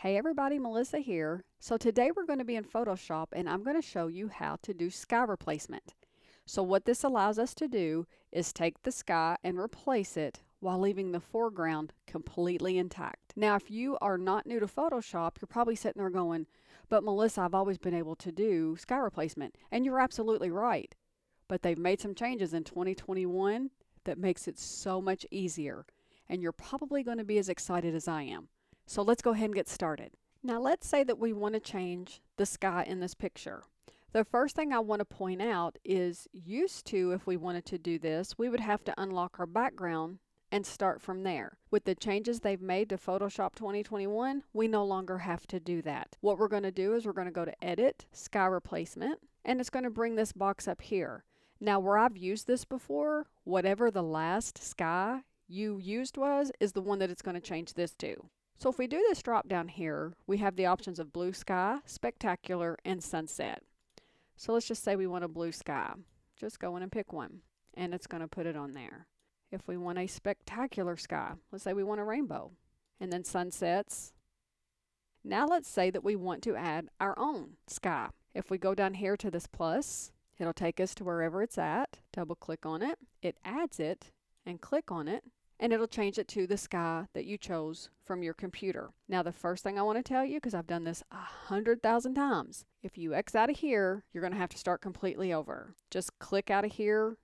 Hey everybody, Melissa here. So today we're going to be in Photoshop and I'm going to show you how to do sky replacement. So what this allows us to do is take the sky and replace it while leaving the foreground completely intact. Now if you are not new to Photoshop, you're probably sitting there going, but Melissa, I've always been able to do sky replacement. And you're absolutely right. But they've made some changes in 2021 that makes it so much easier. And you're probably going to be as excited as I am. So let's go ahead and get started. Now let's say that we want to change the sky in this picture. The first thing I want to point out is used to, if we wanted to do this, we would have to unlock our background and start from there. With the changes they've made to Photoshop 2021, we no longer have to do that. What we're going to do is we're going to go to Edit, Sky Replacement, and it's going to bring this box up here. Now where I've used this before, whatever the last sky you used was, is the one that it's going to change this to. So if we do this drop down here, we have the options of blue sky, spectacular, and sunset. So let's just say we want a blue sky. Just go in and pick one, and it's going to put it on there. If we want a spectacular sky, let's say we want a rainbow, and then sunsets. Now let's say that we want to add our own sky. If we go down here to this plus, it'll take us to wherever it's at. Double click on it. It adds it, and click on it. And it'll change it to the sky that you chose from your computer. Now the first thing I want to tell you, because I've done this 100,000 times, if you X out of here, you're going to have to start completely over. Just click out of here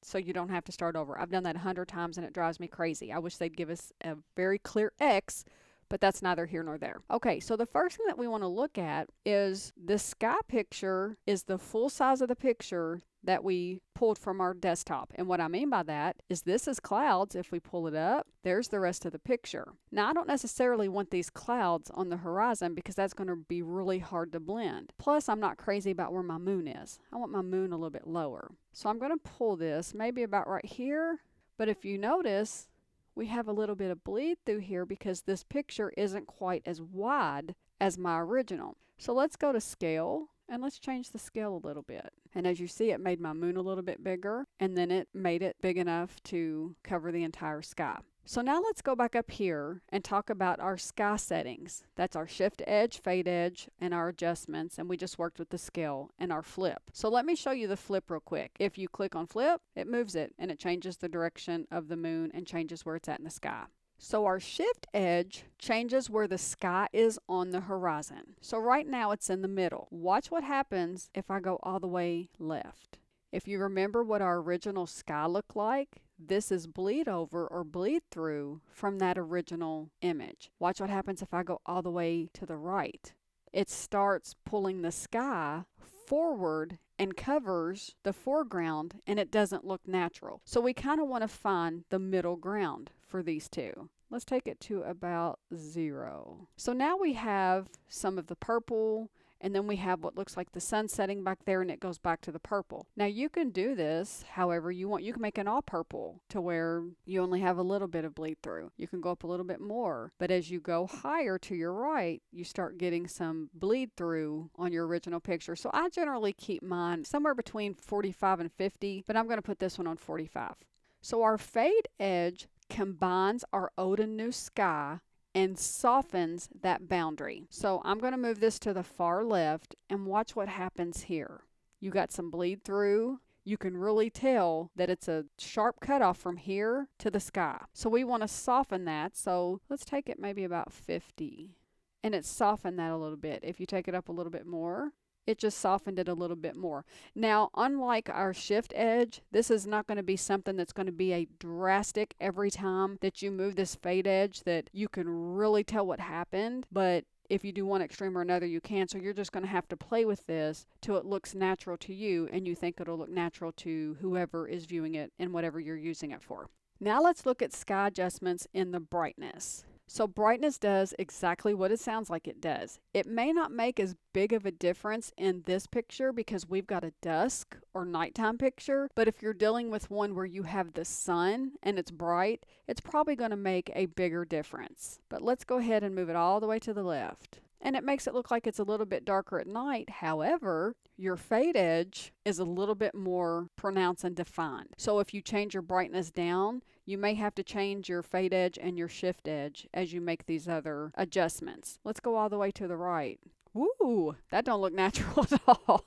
so you don't have to start over. I've done that 100 times and it drives me crazy. I wish they'd give us a very clear X, but that's neither here nor there. Okay, so the first thing that we want to look at is the sky picture is the full size of the picture that we pulled from our desktop. And what I mean by that is this is clouds. If we pull it up, there's the rest of the picture. Now I don't necessarily want these clouds on the horizon because that's going to be really hard to blend. Plus I'm not crazy about where my moon is. I want my moon a little bit lower. So I'm going to pull this maybe about right here. But if you notice, we have a little bit of bleed through here because this picture isn't quite as wide as my original. So let's go to scale. And let's change the scale a little bit. And as you see, it made my moon a little bit bigger, and then it made it big enough to cover the entire sky. So now let's go back up here and talk about our sky settings. That's our shift edge, fade edge, and our adjustments. And we just worked with the scale and our flip. So let me show you the flip real quick. If you click on flip, it moves it and it changes the direction of the moon and changes where it's at in the sky. So our shift edge changes where the sky is on the horizon. So right now it's in the middle. Watch what happens if I go all the way left. If you remember what our original sky looked like, this is bleed over or bleed through from that original image. Watch what happens if I go all the way to the right. It starts pulling the sky forward and covers the foreground, and it doesn't look natural. So we kind of want to find the middle ground for these two. Let's take it to about 0. So now we have some of the purple, and then we have what looks like the sun setting back there, and it goes back to the purple. Now you can do this however you want. You can make it all purple to where you only have a little bit of bleed through. You can go up a little bit more, but as you go higher to your right, you start getting some bleed through on your original picture. So I generally keep mine somewhere between 45 and 50, but I'm going to put this one on 45. So our fade edge combines our old and new sky and softens that boundary. So I'm going to move this to the far left and watch what happens here. You got some bleed through. You can really tell that it's a sharp cutoff from here to the sky. So we want to soften that. So let's take it maybe about 50. And it softened that a little bit. If you take it up a little bit more, it just softened it a little bit more. Now, unlike our shift edge, this is not going to be something that's going to be a drastic every time that you move this fade edge that you can really tell what happened. But if you do one extreme or another, you can. So you're just going to have to play with this till it looks natural to you and you think it'll look natural to whoever is viewing it and whatever you're using it for. Now let's look at sky adjustments in the brightness. So brightness does exactly what it sounds like it does. It may not make as big of a difference in this picture because we've got a dusk or nighttime picture, but if you're dealing with one where you have the sun and it's bright, it's probably going to make a bigger difference. But let's go ahead and move it all the way to the left. and it makes it look like it's a little bit darker at night. However, your fade edge is a little bit more pronounced and defined. So if you change your brightness down, you may have to change your fade edge and your shift edge as you make these other adjustments. Let's go all the way to the right. Woo, that don't look natural at all.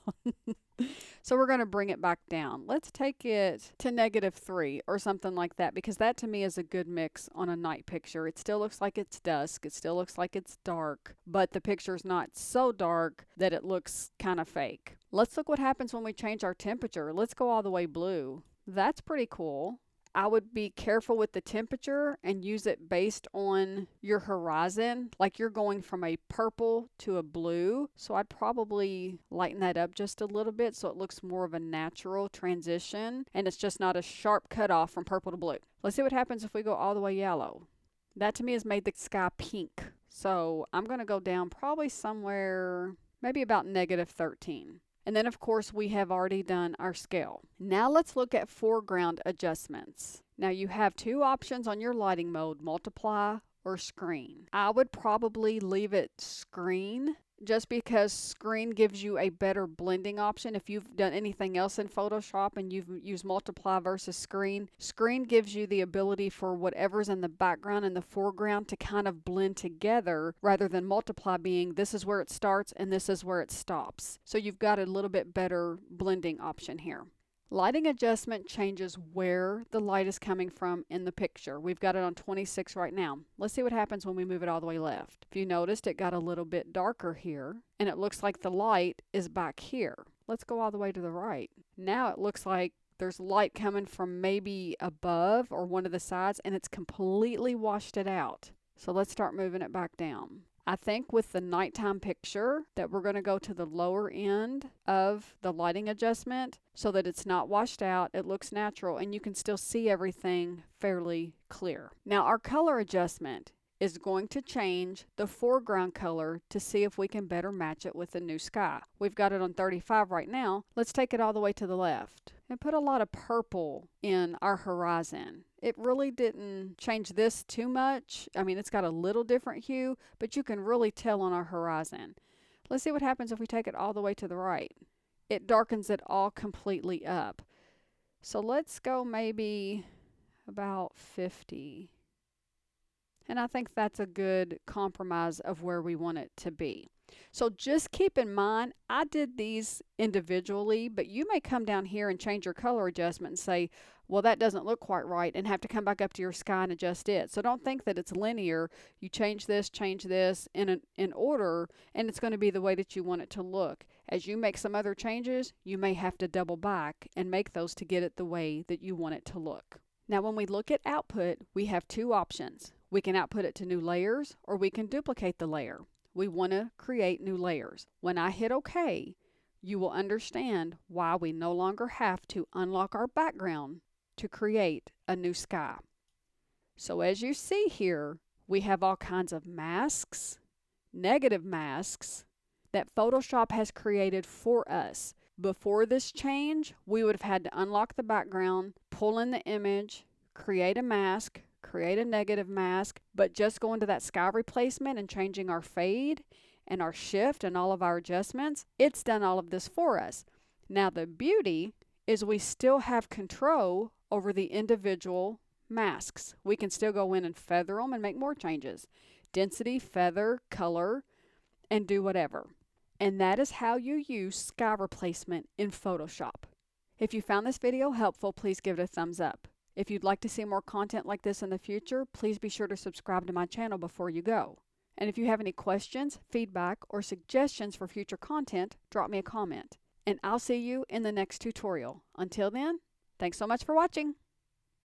So we're going to bring it back down. Let's take it to -3 or something like that, because that to me is a good mix on a night picture. It still looks like it's dusk. It still looks like it's dark, but the picture's not so dark that it looks kind of fake. Let's look what happens when we change our temperature. Let's go all the way blue. That's pretty cool. I would be careful with the temperature and use it based on your horizon. Like you're going from a purple to a blue. So I'd probably lighten that up just a little bit so it looks more of a natural transition and it's just not a sharp cutoff from purple to blue. Let's see what happens if we go all the way yellow. That to me has made the sky pink. So I'm going to go down probably somewhere maybe about -13. And then, of course, we have already done our scale. Now let's look at foreground adjustments. Now you have two options on your lighting mode, multiply or screen. I would probably leave it screen just because screen gives you a better blending option. If you've done anything else in Photoshop and you've used multiply versus screen, screen gives you the ability for whatever's in the background and the foreground to kind of blend together, rather than multiply being this is where it starts and this is where it stops. So you've got a little bit better blending option here. Lighting adjustment changes where the light is coming from in the picture. We've got it on 26 right now. Let's see what happens when we move it all the way left. If you noticed, it got a little bit darker here, and it looks like the light is back here. Let's go all the way to the right. Now it looks like there's light coming from maybe above or one of the sides, and it's completely washed it out. So let's start moving it back down. I think with the nighttime picture that we're going to go to the lower end of the lighting adjustment so that it's not washed out, it looks natural, and you can still see everything fairly clear. Now our color adjustment is going to change the foreground color to see if we can better match it with the new sky. We've got it on 35 right now. Let's take it all the way to the left and put a lot of purple in our horizon. It really didn't change this too much. I mean, it's got a little different hue, but you can really tell on our horizon. Let's see what happens if we take it all the way to the right. It darkens it all completely up. So let's go maybe about 50. And I think that's a good compromise of where we want it to be. So just keep in mind, I did these individually, but you may come down here and change your color adjustment and say, well, that doesn't look quite right, and have to come back up to your sky and adjust it. So don't think that it's linear. You change this in order, and it's going to be the way that you want it to look. As you make some other changes, you may have to double back and make those to get it the way that you want it to look. Now, when we look at output, we have two options. We can output it to new layers, or we can duplicate the layer. We want to create new layers. When I hit OK, you will understand why we no longer have to unlock our background to create a new sky. So as you see here, we have all kinds of masks, negative masks, that Photoshop has created for us. Before this change, we would have had to unlock the background, pull in the image, create a mask, create a negative mask, but just going to that sky replacement and changing our fade and our shift and all of our adjustments, it's done all of this for us. Now the beauty is we still have control over the individual masks. We can still go in and feather them and make more changes. Density, feather, color, and do whatever. And that is how you use sky replacement in Photoshop. If you found this video helpful, please give it a thumbs up. If you'd like to see more content like this in the future, please be sure to subscribe to my channel before you go. And if you have any questions, feedback, or suggestions for future content, drop me a comment. And I'll see you in the next tutorial. Until then, thanks so much for watching.